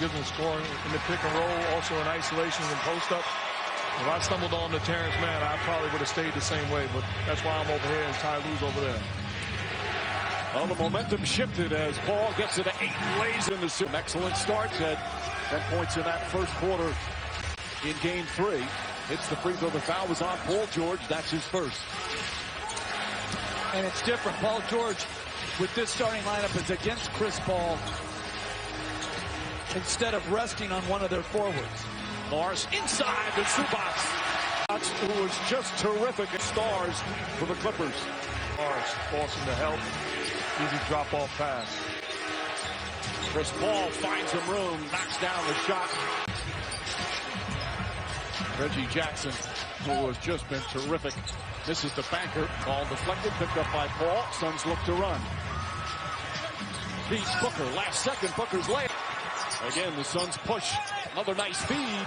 gives them scoring in the pick and roll, also in isolations and post-up. If I stumbled on the Terrence man, I probably would have stayed the same way, but that's why I'm over here and Ty Lue's over there. Well, the momentum shifted as Paul gets it to 8 and lays in the zone. Excellent start at 10 points in that first quarter in game 3. Hits the free throw. The foul was on Paul George. That's his first. And it's different. Paul George, with this starting lineup, is against Chris Paul instead of resting on one of their forwards. Morris inside the Zubac, who was just terrific at stars for the Clippers. Morris forcing the help. Easy drop-off pass. Chris Paul finds some room, knocks down the shot. Reggie Jackson, who has just been terrific, misses the banker. Ball deflected, picked up by Paul. Suns look to run. Beats Booker. Last second, Booker's layup. Again, the Suns push. Another nice feed.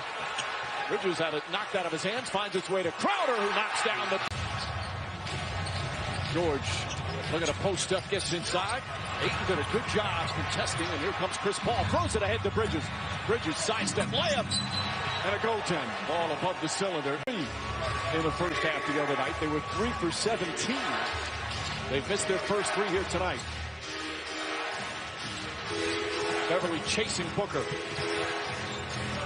Bridges had it knocked out of his hands. Finds its way to Crowder, who knocks down the... George, look at a post-up, gets inside. Ayton did a good job contesting, and here comes Chris Paul. Throws it ahead to Bridges. Bridges sidestep layup. And a goaltend. Ball above the cylinder. In the first half the other night, they were 3 for 17. They've missed their first 3 here tonight. Beverly chasing Booker.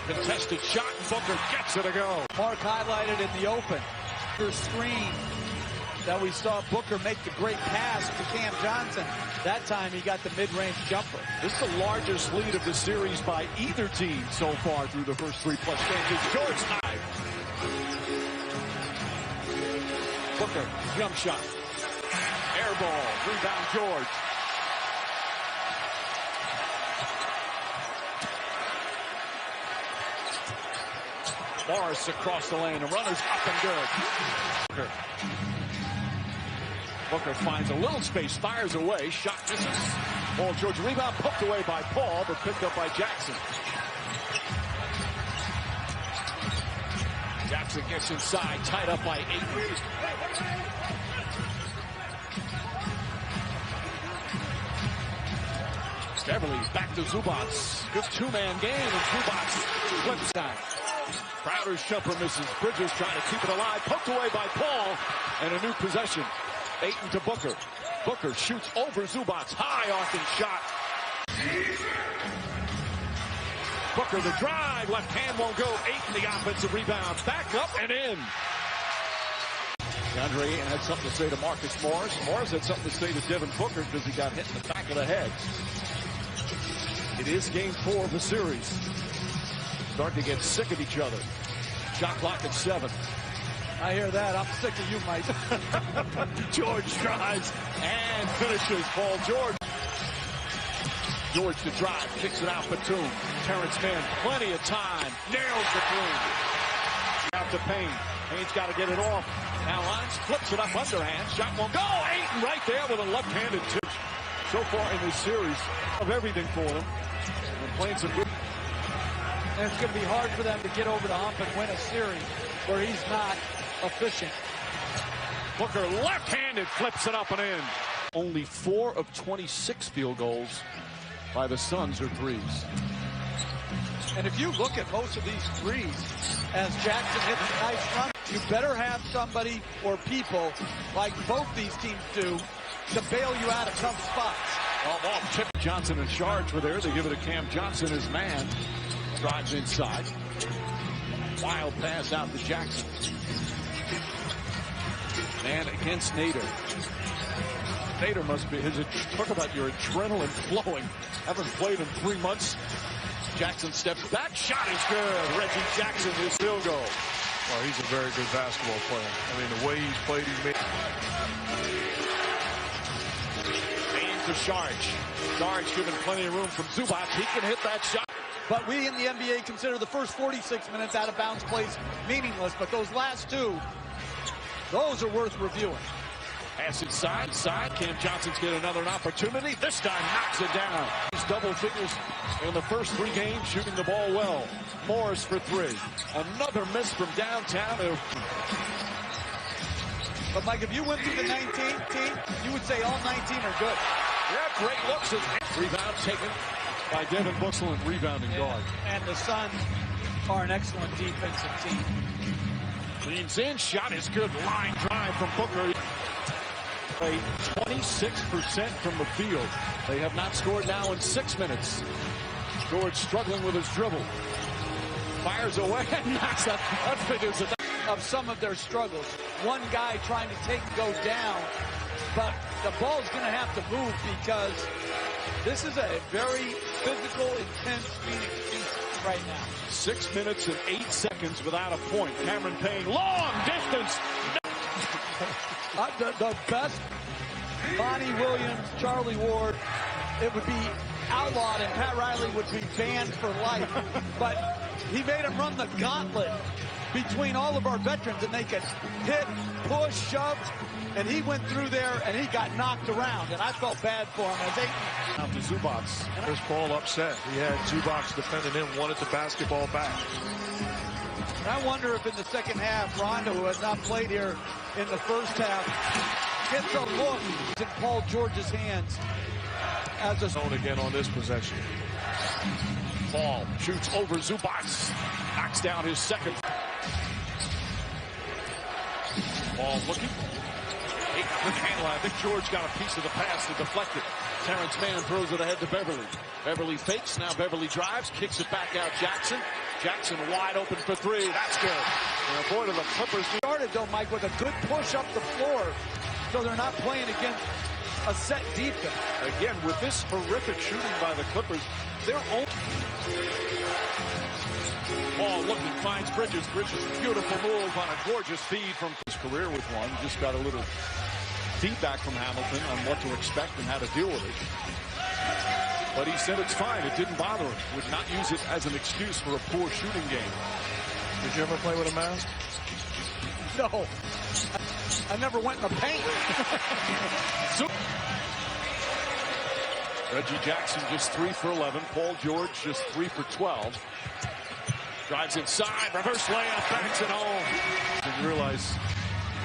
Contested shot, and Booker gets it to go. Mark highlighted in the open. First screen that we saw Booker make the great pass to Cam Johnson. That time he got the mid-range jumper. This is the largest lead of the series by either team so far through the first 3+ games. George high. Booker, jump shot. Air ball, rebound George. Morris across the lane. The runner's up and good. Booker finds a little space, fires away. Shot misses. Paul George rebound poked away by Paul, but picked up by Jackson. Jackson gets inside, tied up by 8. Beverly back to Zubac. Good 2-man game, and Zubac flips down. Crowder's jumper misses. Bridges trying to keep it alive. Poked away by Paul. And a new possession. Ayton to Booker. Booker shoots over Zubac. High off and shot. Booker the drive. Left hand won't go. Ayton the offensive rebound. Back up and in. DeAndre Ayton had something to say to Marcus Morris. Morris had something to say to Devin Booker because he got hit in the back of the head. It is game 4 of the series. Starting to get sick of each other. Shot clock at 7. I hear that. I'm sick of you, Mike. George tries and finishes. Paul George. George to drive. Kicks it out. Batum. Terrence Mann. Plenty of time. Nails the three. Out to Payne. Payne's got to get it off. Now Lines flips it up underhand. Shot won't go. Ayton right there with a left-handed tip. So far in this series, of everything for them. They're playing some good. And it's going to be hard for them to get over the hump and win a series where he's not efficient. Booker left-handed flips it up and in. Only 4 of 26 field goals by the Suns are threes. And if you look at most of these threes, as Jackson hits a nice run, you better have somebody or people like both these teams do to bail you out of tough spots. Well, Chip Johnson and Charge were there. They give it to Cam Johnson, his man. Drives inside. Wild pass out to Jackson. Man against Nader. Nader must be, talk about your adrenaline flowing. Haven't played in 3 months. Jackson steps back. Shot is good. Reggie Jackson, his field goal. Well, he's a very good basketball player. I mean, the way he's played, he's made. To Charge. Charge given plenty of room from Zubac. He can hit that shot. But we in the NBA consider the first 46 minutes out of bounds plays meaningless. But those last 2, those are worth reviewing. Pass inside. Cam Johnson's getting another opportunity. This time knocks it down. He's double figures in the first 3 games, shooting the ball well. Morris for 3. Another miss from downtown. But, Mike, if you went through the 19 team, you would say all 19 are good. Yeah, great looks. Rebound taken by Devin Booker, rebounding guard. And the Suns are an excellent defensive team. Leans in, shot is good. Line drive from Booker. 26% from the field. They have not scored now in 6 minutes. George struggling with his dribble. Fires away and knocks that. That figures it. Of some of their struggles. One guy trying to go down, but the ball's going to have to move because this is a very physical, intense Phoenix team right now. 6 minutes and 8 seconds without a point. Cameron Payne, long distance. The best, Bonnie Williams, Charlie Ward, it would be outlawed and Pat Riley would be banned for life. But he made him run the gauntlet between all of our veterans, and they could hit, push, shove, and he went through there and he got knocked around, and I felt bad for him as Ayton. Out to Zubac. Chris Paul upset. He had Zubac defending him, wanted the basketball back. And I wonder if in the second half, Rondo, who has not played here in the first half, gets a look in Paul George's hands as a zone again on this possession. Paul shoots over Zubac. Knocks down his second. Paul looking. Good handle. I think George got a piece of the pass to deflect it. Terrence Mann throws it ahead to Beverly. Beverly fakes. Now Beverly drives. Kicks it back out Jackson. Jackson wide open for three. That's good. And boy, do the Clippers. Started, though, Mike, with a good push up the floor, so they're not playing against a set defense. Again, with this horrific shooting by the Clippers, they're only... Paul looking, finds Bridges. Bridges, beautiful move on a gorgeous feed from his career with one. Just got a little feedback from Hamilton on what to expect and how to deal with it. But he said it's fine. It didn't bother him. Would not use it as an excuse for a poor shooting game. Did you ever play with a mask? No. I never went in the paint. Reggie Jackson just 3 for 11. Paul George just 3 for 12. Drives inside, reverse layup, backs it home. And realize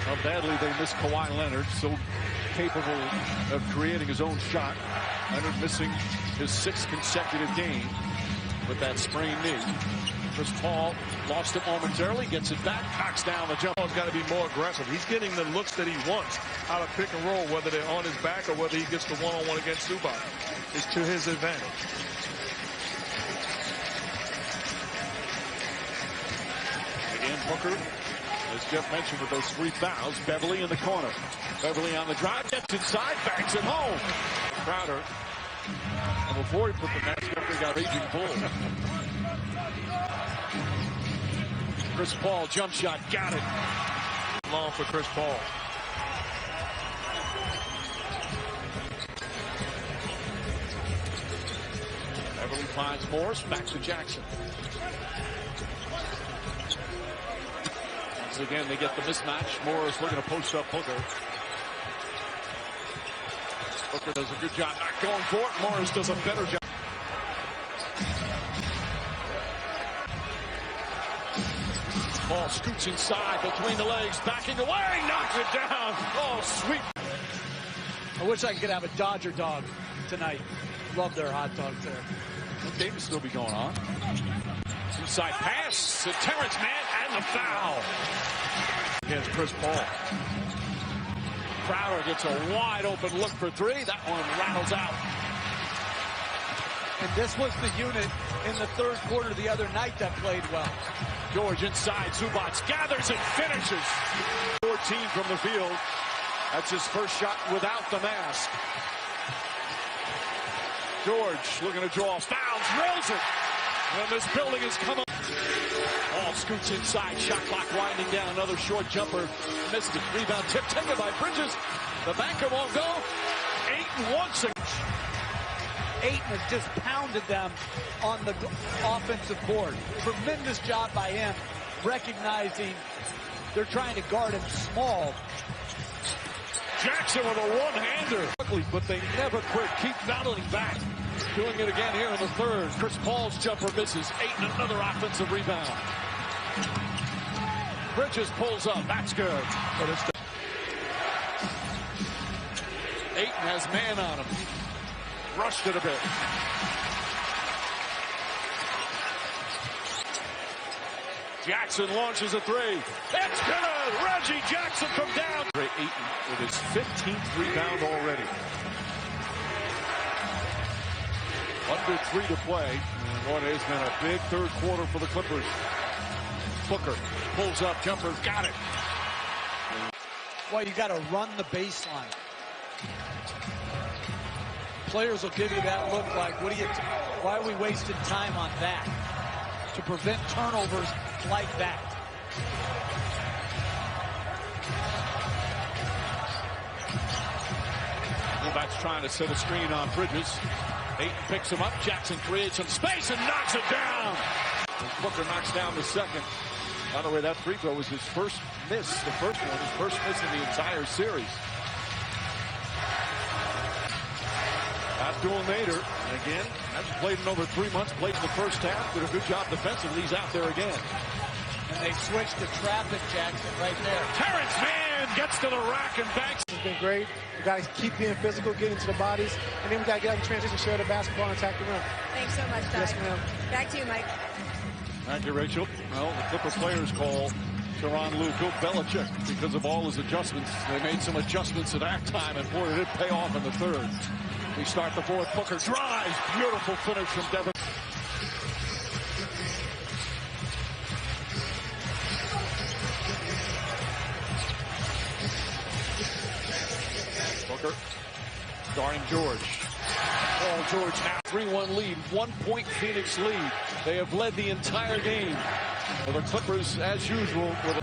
how badly they miss Kawhi Leonard, so capable of creating his own shot. Leonard missing his 6th consecutive game with that sprained knee. Chris Paul lost it momentarily, gets it back, knocks down the jump. Paul's got to be more aggressive. He's getting the looks that he wants out of pick and roll, whether they're on his back or whether he gets the one-on-one against Zubac. It's to his advantage. Again, Booker, as Jeff mentioned, with those 3 fouls. Beverly in the corner. Beverly on the drive, gets inside, banks it home. Crowder. And before he put the mask up, he got Raging Bull. Chris Paul, jump shot, got it. Long for Chris Paul. Beverly finds Morris, back to Jackson. Once again, they get the mismatch. Morris looking to post up Booker. Booker does a good job not going for it. Morris does a better job. Paul scoots inside between the legs, backing away, knocks it down. Oh, sweet. I wish I could have a Dodger dog tonight. Love their hot dogs there. The game will still be going on. Inside pass to Terrence Mann and the foul. Against Chris Paul. Crowder gets a wide open look for 3. That one rattles out. And this was the unit in the third quarter the other night that played well. George inside, Zubac gathers and finishes. 14 from the field. That's his first shot without the mask. George looking to draw fouls, drills it. And this building has come up. Ball scoots inside, shot clock winding down. Another short jumper, missed it. Rebound tip taken by Bridges. The banker won't go. Ayton once again. Ayton has just pounded them on the offensive board. Tremendous job by him, recognizing they're trying to guard him small. Jackson with a one-hander. But they never quit. Keep battling back. Doing it again here in the third. Chris Paul's jumper misses. Ayton another offensive rebound. Bridges pulls up. That's good. But it's Ayton has man on him. Rushed it a bit. Jackson launches a three. It's good. Reggie Jackson from down. Ayton with his 15th rebound already. Under 3 to play. And what has been a big third quarter for the Clippers. Booker pulls up, jumper, got it. Well, you got to run the baseline. Players will give you that look like, why are we wasting time on that? To prevent turnovers like that. Novak's trying to set a screen on Bridges. Ayton picks him up. Jackson creates some space and knocks it down. Booker knocks down the second. By the way, that free throw was his first miss. The first one, his first miss in the entire series. Abdul Nader, again, hasn't played in over 3 months, played in the first half, did a good job defensively. He's out there again. And they switched to traffic Jackson right there. Terrence Mann gets to the rack and banks. It's been great. We got to keep being physical, get into the bodies, and then we got to get out in transition, share the basketball, and attack the rim. Thanks so much, Doug. Yes, ma'am. Back to you, Mike. Thank you, Rachel. Well, the Clipper players call Tyronn Lue Bill Belichick because of all his adjustments. They made some adjustments at halftime, and boy, did it pay off in the third. We start the fourth. Booker drives. Beautiful finish from Devin. Booker guarding George. Paul George now 3-1 lead. 1 point Phoenix lead. They have led the entire game. For the Clippers, as usual, with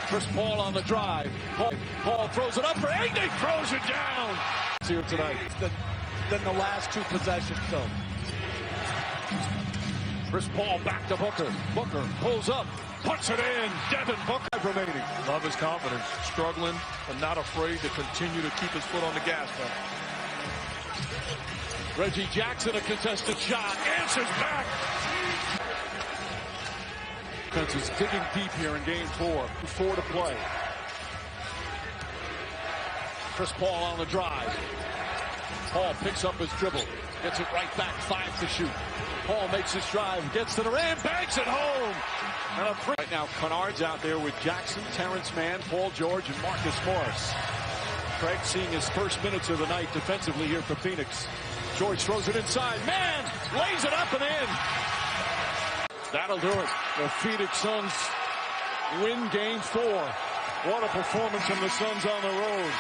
Chris Paul on the drive. Paul throws it up for Ayton. He throws it down. Here tonight. Than the last 2 possessions, though. Chris Paul back to Booker. Booker pulls up, puts it in. Devin Booker remaining. Love his confidence. Struggling, but not afraid to continue to keep his foot on the gas pedal. Reggie Jackson, a contested shot. Answers back. Defense is digging deep here in game 4. 4 to play. Chris Paul on the drive. Paul picks up his dribble. Gets it right back. 5 to shoot. Paul makes his drive. Gets to the rim. Banks it home. And a free. Right now, Kennard's out there with Jackson, Terrence Mann, Paul George, and Marcus Morris. Craig seeing his first minutes of the night defensively here for Phoenix. George throws it inside. Mann lays it up and in. That'll do it. The Phoenix Suns win game 4. What a performance from the Suns on the road.